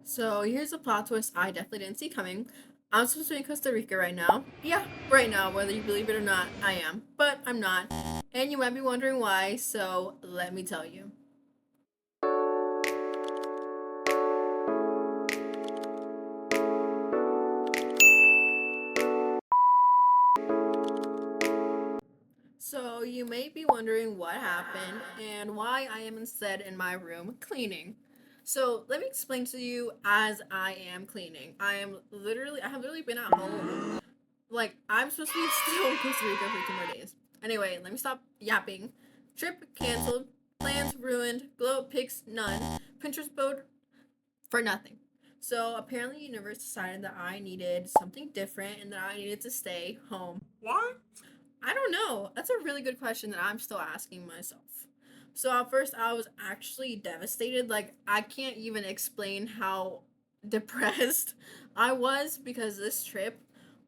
So here's a plot twist I definitely didn't see coming. I'm supposed to be in Costa Rica right now. Yeah, right now, whether you believe it or not, I am. But I'm not. And you might be wondering why, so let me tell you. So you may be wondering what happened and why I am instead in my room cleaning. So let me explain to you as I am cleaning. I have literally been at home. Like, I'm supposed to be still in Costa Rica for 2 more days. Anyway, let me stop yapping. Trip canceled, plans ruined, glow up pics none, Pinterest board for nothing. So apparently, universe decided that I needed something different and that I needed to stay home. Why? I don't know. That's a really good question that I'm still asking myself. So at first, I was actually devastated. Like, I can't even explain how depressed I was because this trip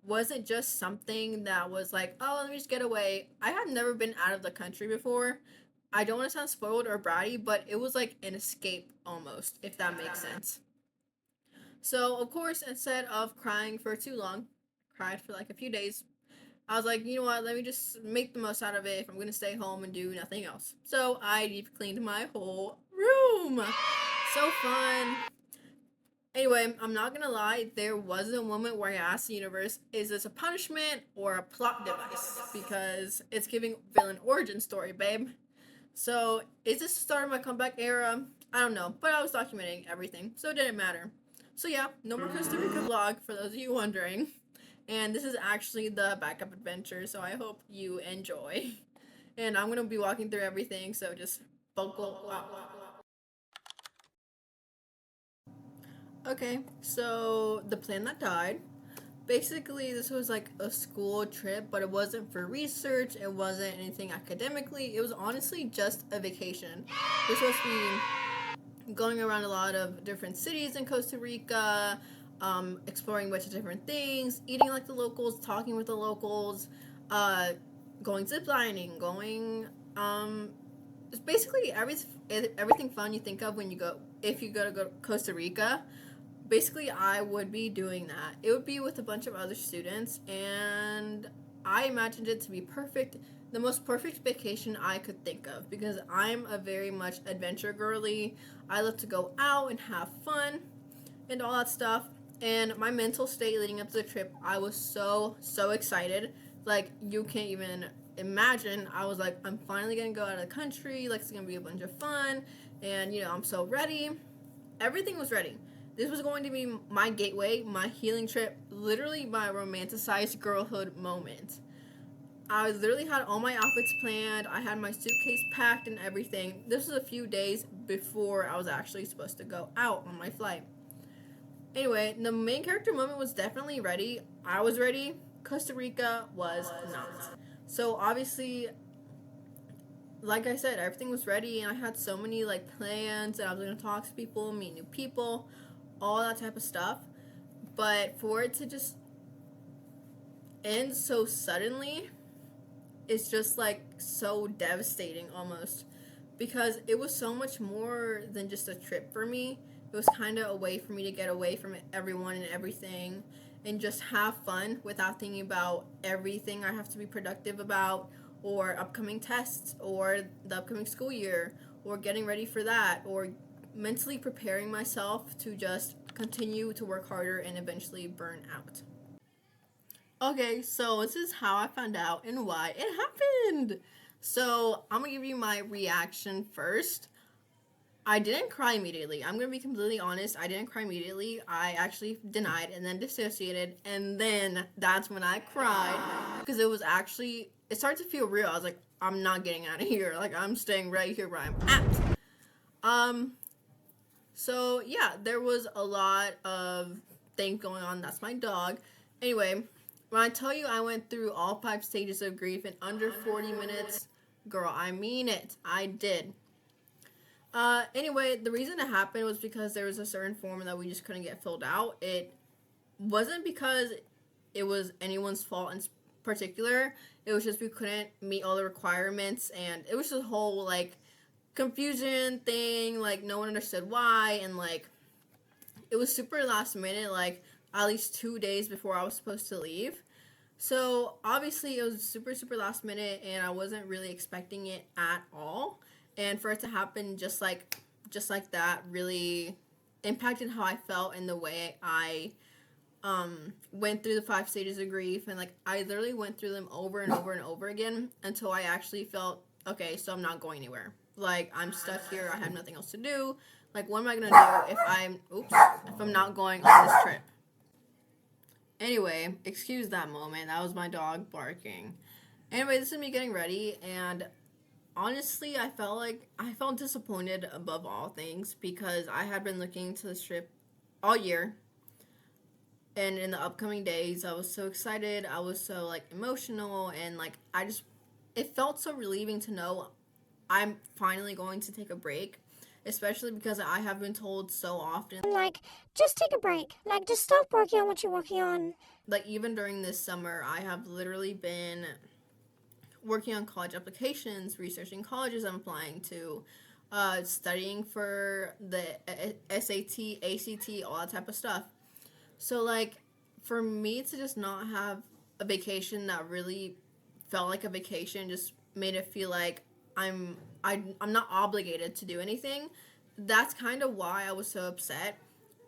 wasn't just something that was like, oh, let me just get away. I had never been out of the country before. I don't want to sound spoiled or bratty, but it was like an escape almost, if that makes sense. So, of course, instead of crying for too long, cried for like a few days, I was like, you know what, let me just make the most out of it if I'm gonna stay home and do nothing else. So I deep cleaned my whole room. So fun. Anyway, I'm not gonna lie, there was a moment where I asked the universe, is this a punishment or a plot device? Because it's giving villain origin story, babe. So is this the start of my comeback era? I don't know, but I was documenting everything, so it didn't matter. So yeah, no more Costa Rica vlog for those of you wondering. And this is actually the backup adventure, so I hope you enjoy. And I'm gonna be walking through everything, so just buckle up. Okay, so the plan that died. Basically, this was like a school trip, but it wasn't for research, it wasn't anything academically, it was honestly just a vacation. We're supposed to be going around a lot of different cities in Costa Rica, exploring a bunch of different things, eating like the locals, talking with the locals, uh, going ziplining, going, it's basically everything fun you think of when you go, if you go to Costa Rica. Basically, I would be doing that. It would be with a bunch of other students, and I imagined it to be perfect, the most perfect vacation I could think of, because I'm a very much adventure girly. I love to go out and have fun and all that stuff. And my mental state leading up to the trip, I was so excited. Like, you can't even imagine. I was like, I'm finally gonna go out of the country. Like, it's gonna be a bunch of fun. And, I'm so ready. Everything was ready. This was going to be my gateway, my healing trip, literally my romanticized girlhood moment. I literally had all my outfits planned. I had my suitcase packed and everything. This was a few days before I was actually supposed to go out on my flight. Anyway, the main character moment was definitely ready. I was ready. Costa Rica was not. So obviously, like I said, everything was ready, and I had so many like plans, and I was gonna talk to people, meet new people, all that type of stuff. But for it to just end so suddenly, it's just like so devastating almost, because it was so much more than just a trip for me. It was kind of a way for me to get away from everyone and everything and just have fun without thinking about everything I have to be productive about, or upcoming tests, or the upcoming school year, or getting ready for that, or mentally preparing myself to just continue to work harder and eventually burn out. Okay, so this is how I found out and why it happened. So I'm gonna give you my reaction first. I didn't cry immediately. I'm gonna be completely honest. I didn't cry immediately. I actually denied and then dissociated, and then that's when I cried because it started to feel real. I was like, I'm not getting out of here. Like, I'm staying right here where I'm at. Um, so yeah, there was a lot of things going on. That's my dog. Anyway, when I tell you I went through all 5 stages of grief in under 40 minutes, girl, I mean it. I did. Anyway, the reason it happened was because there was a certain form that we just couldn't get filled out. It wasn't because it was anyone's fault in particular. It was just we couldn't meet all the requirements, and it was just a whole like confusion thing. Like, no one understood why, and like it was super last minute, like at least 2 days before I was supposed to leave. So obviously it was super super last minute, and I wasn't really expecting it at all. And for it to happen just like that really impacted how I felt and the way I went through the 5 stages of grief. And like I literally went through them over and over and over again until I actually felt okay, so I'm not going anywhere. Like I'm stuck here, I have nothing else to do. Like what am I gonna do if I'm not going on this trip? Anyway, excuse that moment. That was my dog barking. Anyway, this is me getting ready, and honestly, I felt disappointed above all things because I had been looking to this trip all year. And in the upcoming days, I was so excited. I was so like emotional, and like it felt so relieving to know I'm finally going to take a break, especially because I have been told so often, Like, just take a break. Like, just stop working on what you're working on. like even during this summer, I have literally been working on college applications, researching colleges I'm applying to, studying for the SAT, ACT, all that type of stuff. So like for me to just not have a vacation that really felt like a vacation, just made it feel like I'm not obligated to do anything. That's kind of why I was so upset,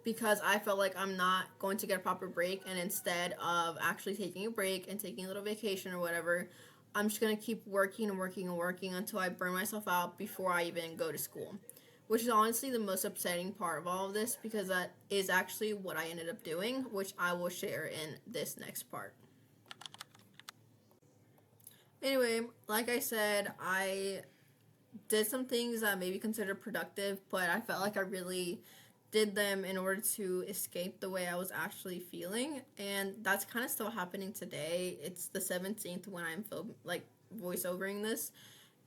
because I felt like I'm not going to get a proper break, and instead of actually taking a break and taking a little vacation or whatever, I'm just going to keep working and working and working until I burn myself out before I even go to school. Which is honestly the most upsetting part of all of this, because that is actually what I ended up doing, which I will share in this next part. Anyway, like I said, I did some things that maybe considered productive, but I felt like I really did them in order to escape the way I was actually feeling, and that's kind of still happening today. It's the 17th when I'm voiceovering this,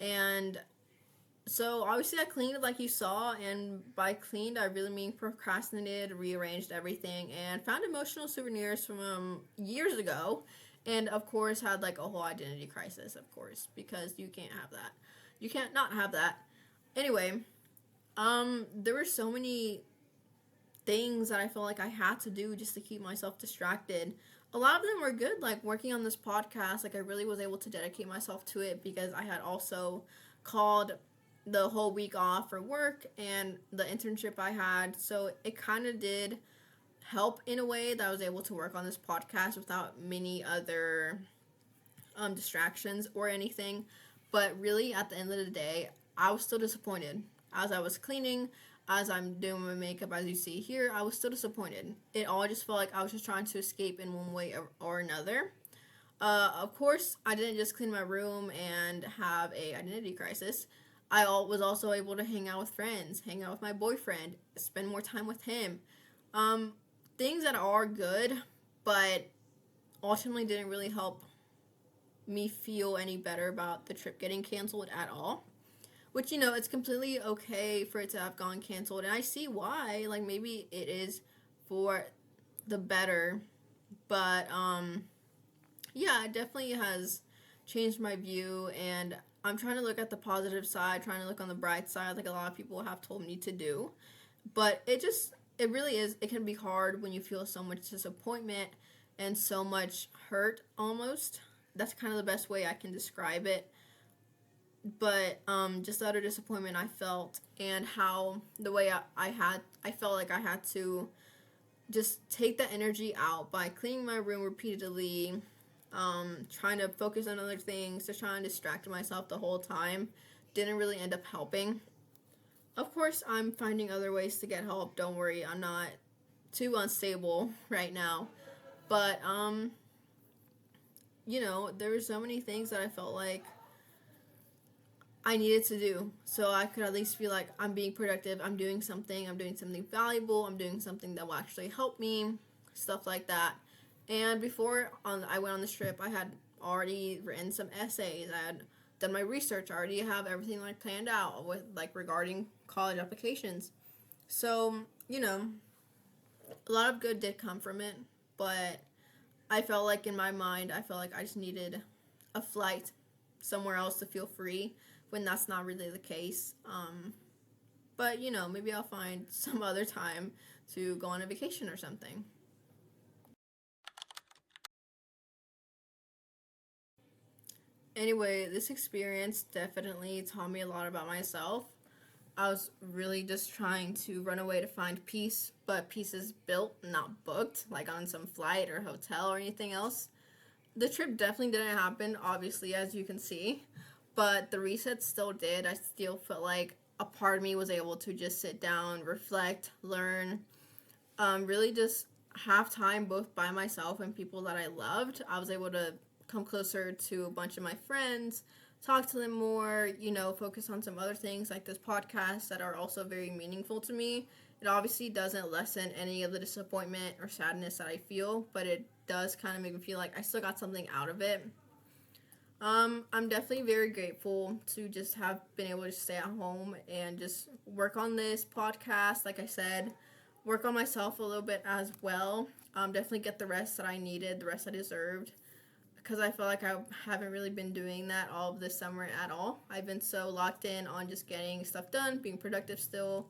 and so obviously I cleaned like you saw, and by cleaned I really mean procrastinated, rearranged everything, and found emotional souvenirs from years ago, and of course had like a whole identity crisis, of course, because you can't have that. You can't not have that. Anyway, there were so many things that I felt like I had to do just to keep myself distracted. A lot of them were good, like working on this podcast. Like I really was able to dedicate myself to it because I had also called the whole week off for work and the internship I had. So it kind of did help in a way that I was able to work on this podcast without many other distractions or anything. But really, at the end of the day, I was still disappointed. As I was cleaning, as I'm doing my makeup, as you see here, I was still disappointed. It all just felt like I was just trying to escape in one way or another. Of course, I didn't just clean my room and have a identity crisis. I was also able to hang out with friends, hang out with my boyfriend, spend more time with him. Um, Things that are good, but ultimately didn't really help me feel any better about the trip getting canceled at all. Which, it's completely okay for it to have gone canceled, and I see why. Like, maybe it is for the better, but yeah, it definitely has changed my view, and I'm trying to look at the positive side, trying to look on the bright side, like a lot of people have told me to do. But it really is, it can be hard when you feel so much disappointment and so much hurt almost. That's kind of the best way I can describe it. But just the utter disappointment I felt, and how the way I felt like I had to just take that energy out by cleaning my room repeatedly, trying to focus on other things, just trying to distract myself the whole time, didn't really end up helping. Of course, I'm finding other ways to get help. Don't worry, I'm not too unstable right now. But, there were so many things that I felt like I needed to do, so I could at least feel like I'm being productive, I'm doing something valuable, I'm doing something that will actually help me, stuff like that. And before I went on this trip, I had already written some essays, I had done my research, I already have everything like planned out with like regarding college applications. So, a lot of good did come from it, but I felt like in my mind, I felt like I just needed a flight somewhere else to feel free, when that's not really the case. But maybe I'll find some other time to go on a vacation or something. Anyway, this experience definitely taught me a lot about myself. I was really just trying to run away to find peace, but peace is built, not booked, like on some flight or hotel or anything else. The trip definitely didn't happen, obviously, as you can see, but the reset still did. I still felt like a part of me was able to just sit down, reflect, learn, really just have time both by myself and people that I loved. I was able to come closer to a bunch of my friends, talk to them more, focus on some other things like this podcast that are also very meaningful to me. It obviously doesn't lessen any of the disappointment or sadness that I feel, but it does kind of make me feel like I still got something out of it. I'm definitely very grateful to just have been able to stay at home and just work on this podcast. Like I said, work on myself a little bit as well. Definitely get the rest that I needed, the rest I deserved. Because I feel like I haven't really been doing that all of this summer at all. I've been so locked in on just getting stuff done, being productive still,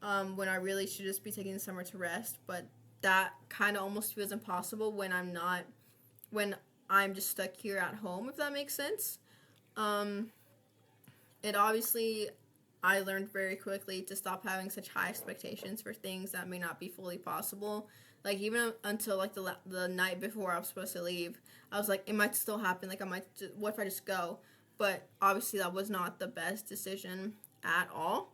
when I really should just be taking the summer to rest. But that kind of almost feels impossible when I'm just stuck here at home, if that makes sense. Um, it obviously, I learned very quickly to stop having such high expectations for things that may not be fully possible. Like, even until like the night before I was supposed to leave, I was like, it might still happen. Like, what if I just go? But obviously, that was not the best decision at all.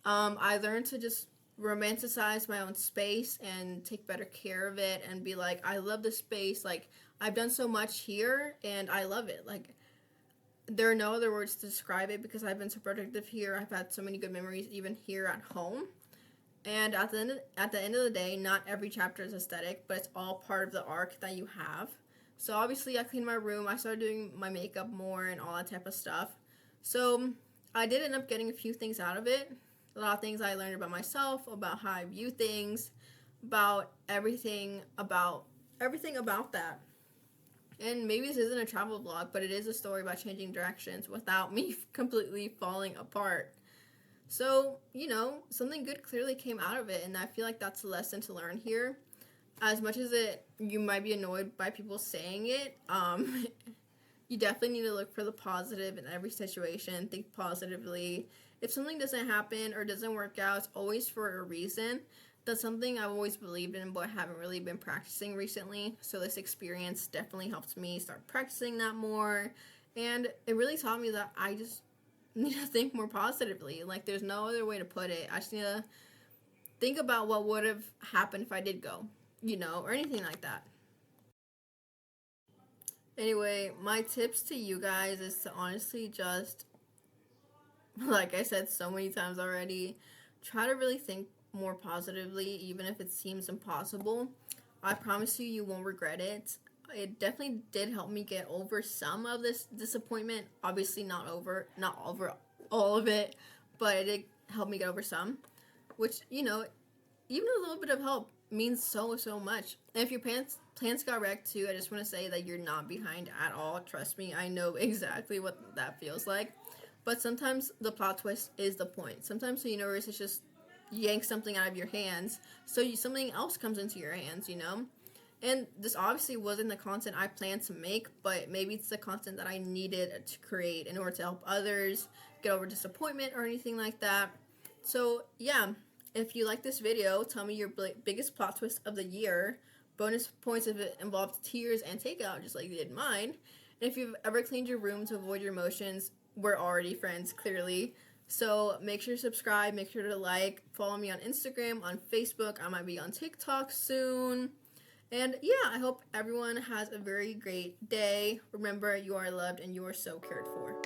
I learned to just romanticize my own space and take better care of it and be like, I love this space. Like, I've done so much here and I love it. Like, there are no other words to describe it because I've been so productive here. I've had so many good memories even here at home. And at the end of the day, not every chapter is aesthetic, but it's all part of the arc that you have. So obviously, I cleaned my room. I started doing my makeup more and all that type of stuff. So I did end up getting a few things out of it. A lot of things I learned about myself, about how I view things, about everything about that. And maybe this isn't a travel vlog, but it is a story about changing directions without me completely falling apart. So, something good clearly came out of it, and I feel like that's a lesson to learn here. As much as you might be annoyed by people saying it, you definitely need to look for the positive in every situation. Think positively. If something doesn't happen or doesn't work out, it's always for a reason. That's something I've always believed in, but haven't really been practicing recently. So this experience definitely helped me start practicing that more. And it really taught me that I just need to think more positively. Like, there's no other way to put it. I just need to think about what would have happened if I did go, or anything like that. Anyway, my tips to you guys is to honestly just, like I said so many times already, try to really think more positively, even if it seems impossible. I promise you, you won't regret it. It definitely did help me get over some of this disappointment. Obviously, not over all of it, but it did help me get over some, which, even a little bit of help means so much. And if your plans got wrecked too, I just want to say that you're not behind at all. Trust me, I know exactly what that feels like. But sometimes the plot twist is the point. Sometimes the universe is just yank something out of your hands, so something else comes into your hands. And this obviously wasn't the content I planned to make, but maybe it's the content that I needed to create in order to help others get over disappointment or anything like that. So yeah, if you like this video, tell me your biggest plot twist of the year. Bonus points if it involved tears and takeout, just like you did mine. And if you've ever cleaned your room to avoid your emotions, we're already friends, clearly. So make sure to subscribe, make sure to like, follow me on Instagram, on Facebook. I might be on TikTok soon. And yeah, I hope everyone has a very great day. Remember, you are loved and you are so cared for.